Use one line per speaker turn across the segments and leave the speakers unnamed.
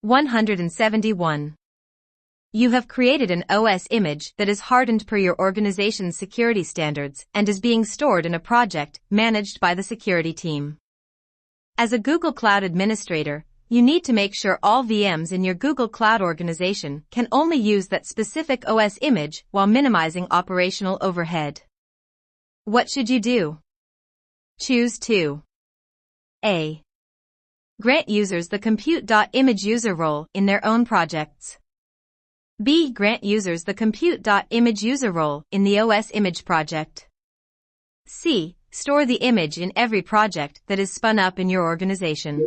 171. You have created an OS image that is hardened per your organization's security standards and is being stored in a project managed by the security team. As a Google Cloud administrator, you need to make sure all VMs in your Google Cloud organization can only use that specific OS image while minimizing operational overhead. What should you do? Choose 2. A. Grant users the compute.image user role in their own projects. B. Grant users the compute.image user role in the OS image project. C. Store the image in every project that is spun up in your organization.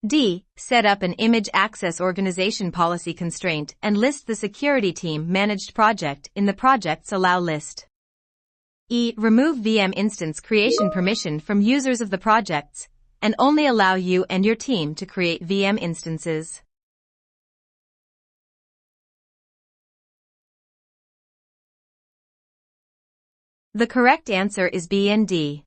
D. Set up an image access organization policy constraint and list the security team managed project in the projects allow list. E. Remove VM instance creation permission from users of the projects and only allow you and your team to create VM instances. The correct answer is B and D.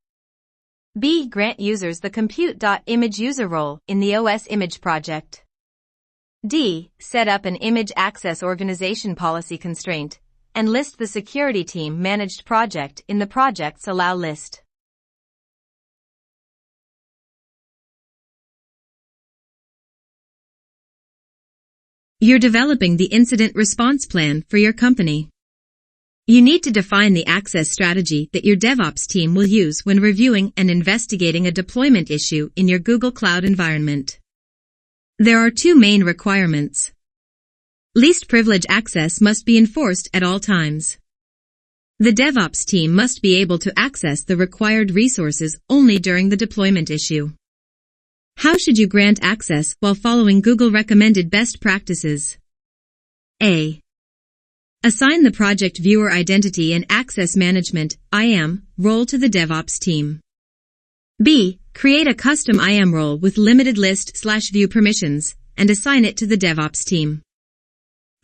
B. Grant users the compute.image user role in the OS image project. D. Set up an image access organization policy constraint and list the security team managed project in the projects allow list. You're developing the incident response plan for your company. You need to define the access strategy that your DevOps team will use when reviewing and investigating a deployment issue in your Google Cloud environment. There are 2 main requirements. Least privilege access must be enforced at all times. The DevOps team must be able to access the required resources only during the deployment issue. How should you grant access while following Google recommended best practices? A. Assign the project viewer identity and access management (IAM) role to the DevOps team. B. Create a custom IAM role with limited list/view permissions and assign it to the DevOps team.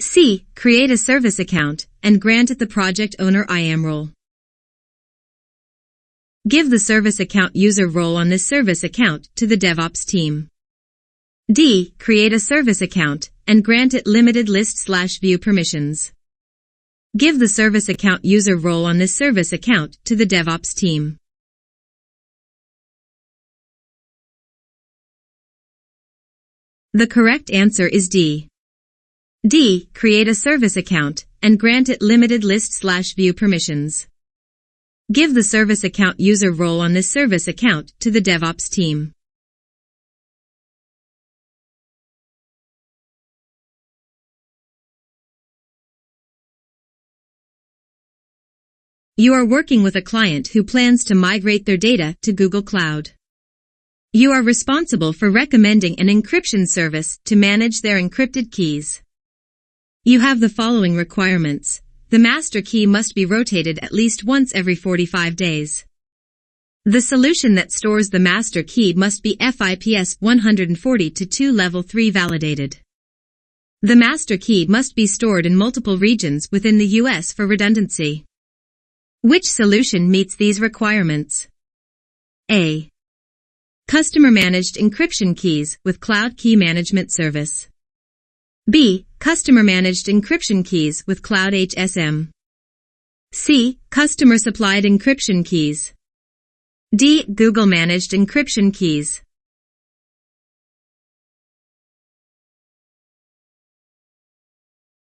C. Create a service account and grant it the project owner IAM role. Give the service account user role on this service account to the DevOps team. D. Create a service account and grant it limited list/view permissions. Give the service account user role on this service account to the DevOps team. The correct answer is D. D. Create a service account and grant it limited list/view permissions. Give the service account user role on this service account to the DevOps team. You are working with a client who plans to migrate their data to Google Cloud. You are responsible for recommending an encryption service to manage their encrypted keys. You have the following requirements. The master key must be rotated at least once every 45 days. The solution that stores the master key must be FIPS 140-2 Level 3 validated. The master key must be stored in multiple regions within the US for redundancy. Which solution meets these requirements? A. Customer-managed encryption keys with Cloud Key Management Service. B. Customer-managed encryption keys with Cloud HSM. C. Customer-supplied encryption keys. D. Google-managed encryption keys.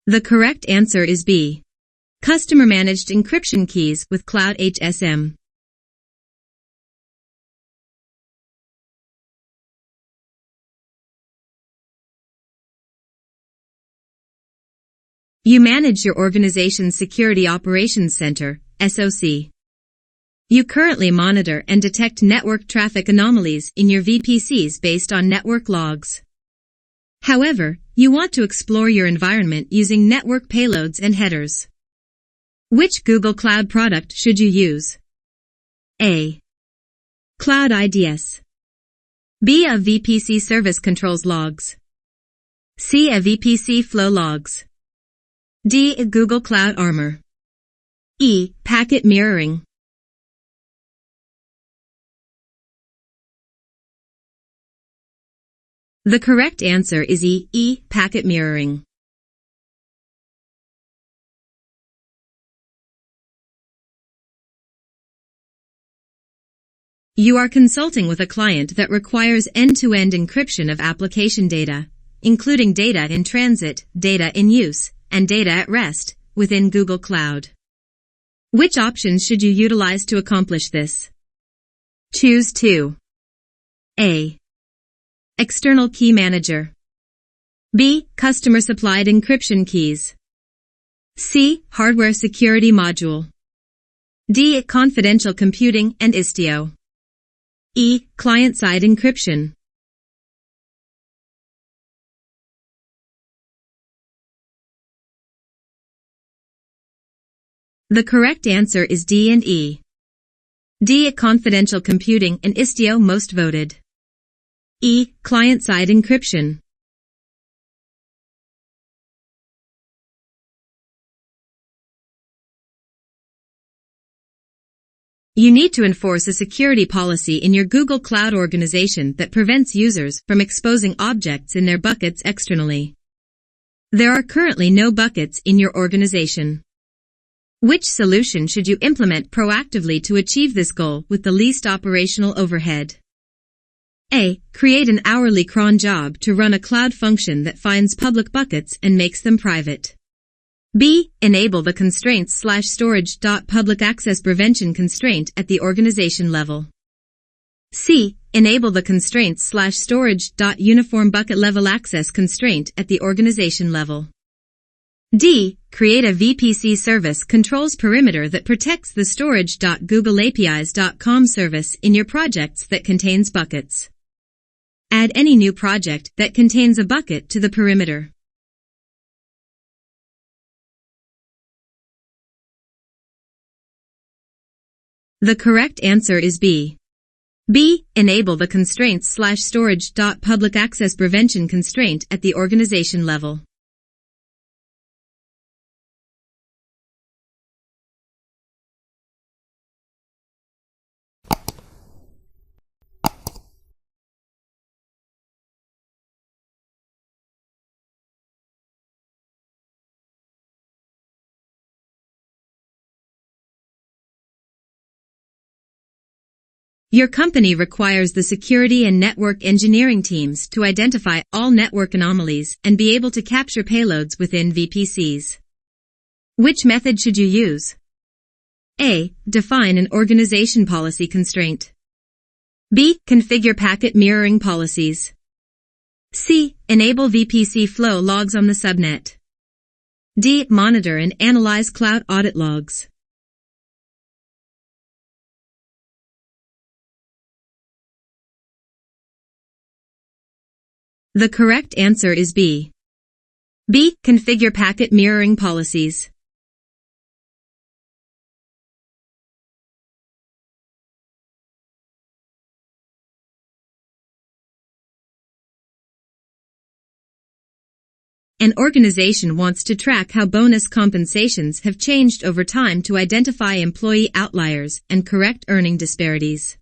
The correct answer is B. Customer-managed encryption keys with Cloud HSM. You manage your organization's Security Operations Center, SOC. You currently monitor and detect network traffic anomalies in your VPCs based on network logs. However, you want to explore your environment using network payloads and headers. Which Google Cloud product should you use? A. Cloud IDS. B. A VPC Service Controls Logs. C. A VPC Flow Logs. D. A Google Cloud Armor. E. Packet Mirroring. The correct answer is E, packet mirroring. You are consulting with a client that requires end-to-end encryption of application data, including data in transit, data in use, and data at rest, within Google Cloud. Which options should you utilize to accomplish this? Choose 2. A. External Key Manager. B. Customer-supplied encryption keys. C. Hardware security module. D. Confidential computing and Istio. E. Client-side encryption. The correct answer is D and E. D. Confidential computing and Istio most voted. E. Client-side encryption. You need to enforce a security policy in your Google Cloud organization that prevents users from exposing objects in their buckets externally. There are currently no buckets in your organization. Which solution should you implement proactively to achieve this goal with the least operational overhead? A. Create an hourly cron job to run a cloud function that finds public buckets and makes them private. B. Enable the constraints/storage.public access prevention constraint at the organization level. C. Enable the constraints/storage.uniform bucket level access constraint at the organization level. D. Create a VPC service controls perimeter that protects the storage.googleapis.com service in your projects that contains buckets. Add any new project that contains a bucket to the perimeter. The correct answer is B. B. Enable the constraints/storage.public access prevention constraint at the organization level. Your company requires the security and network engineering teams to identify all network anomalies and be able to capture payloads within VPCs. Which method should you use? A. Define an organization policy constraint. B. Configure packet mirroring policies. C. Enable VPC flow logs on the subnet. D. Monitor and analyze cloud audit logs. The correct answer is B. B. Configure packet mirroring policies. An organization wants to track how bonus compensations have changed over time to identify employee outliers and correct earning disparities.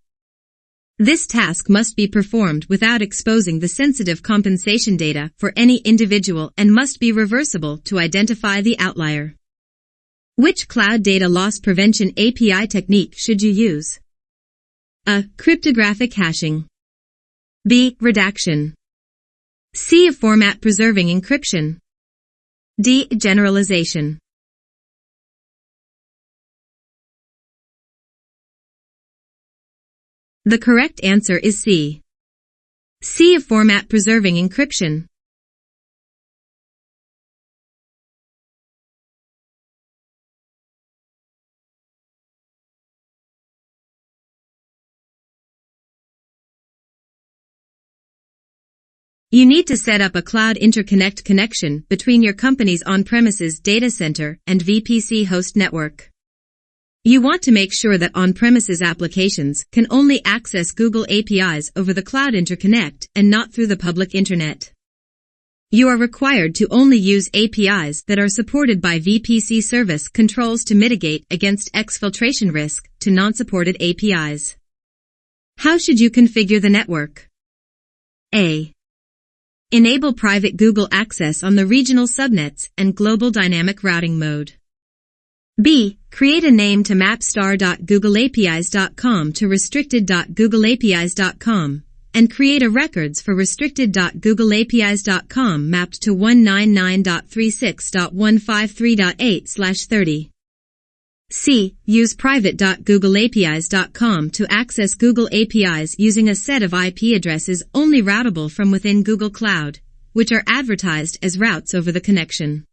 This task must be performed without exposing the sensitive compensation data for any individual and must be reversible to identify the outlier. Which cloud data loss prevention API technique should you use? A. Cryptographic hashing. B. Redaction. C. Format preserving encryption. D. Generalization. The correct answer is C. C. Format preserving encryption. You need to set up a cloud interconnect connection between your company's on-premises data center and VPC host network. You want to make sure that on-premises applications can only access Google APIs over the cloud interconnect and not through the public internet. You are required to only use APIs that are supported by VPC service controls to mitigate against exfiltration risk to non-supported APIs. How should you configure the network? A. Enable private Google access on the regional subnets and global dynamic routing mode. B. Create a name to map star.googleapis.com to restricted.googleapis.com, and create a records for restricted.googleapis.com mapped to 199.36.153.8/30. C. Use private.googleapis.com to access Google APIs using a set of IP addresses only routable from within Google Cloud, which are advertised as routes over the connection.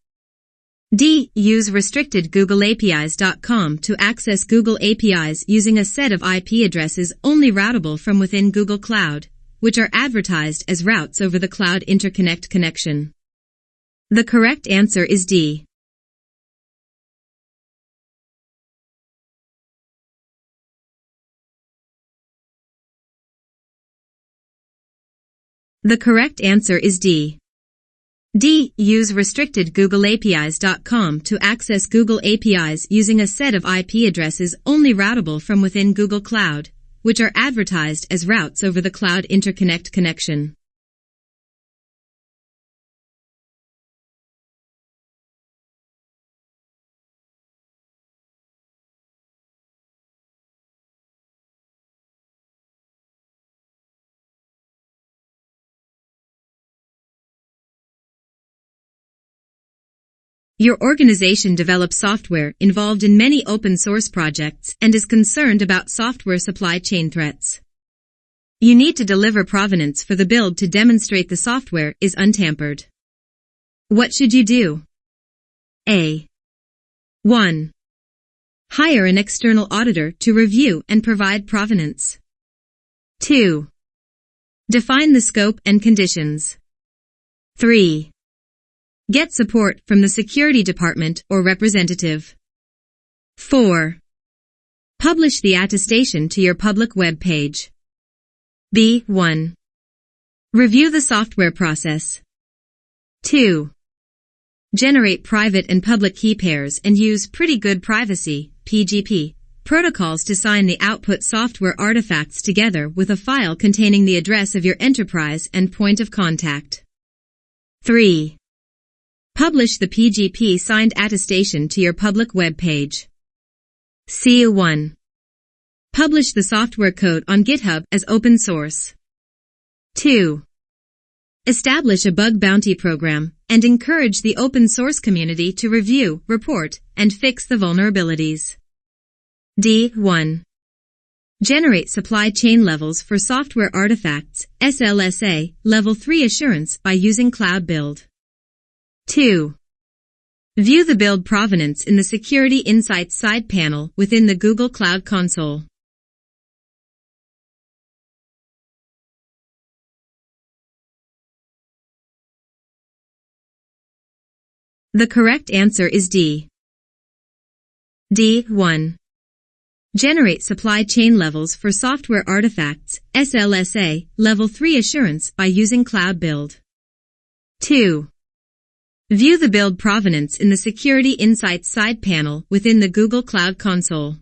D. Use restricted.googleapis.com to access Google APIs using a set of IP addresses only routable from within Google Cloud, which are advertised as routes over the Cloud Interconnect connection. The correct answer is D. The correct answer is D. D. Use restricted.googleapis.com to access Google APIs using a set of IP addresses only routable from within Google Cloud, which are advertised as routes over the Cloud Interconnect connection. Your organization develops software involved in many open source projects and is concerned about software supply chain threats. You need to deliver provenance for the build to demonstrate the software is untampered. What should you do? A. 1. Hire an external auditor to review and provide provenance. 2. Define the scope and conditions. 3. Get support from the security department or representative. 4. Publish the attestation to your public web page. B. 1. Review the software process. 2. Generate private and public key pairs and use Pretty Good Privacy, PGP, protocols to sign the output software artifacts together with a file containing the address of your enterprise and point of contact. 3. Publish the PGP signed attestation to your public web page. C1. Publish the software code on GitHub as open source. 2. Establish a bug bounty program and encourage the open source community to review, report, and fix the vulnerabilities. D1. Generate supply chain levels for software artifacts, SLSA, Level 3 assurance by using Cloud Build. 2. View the build provenance in the Security Insights side panel within the Google Cloud Console. The correct answer is D. D1. Generate supply chain levels for software artifacts, SLSA, Level 3 assurance by using Cloud Build. 2. View the build provenance in the Security Insights side panel within the Google Cloud Console.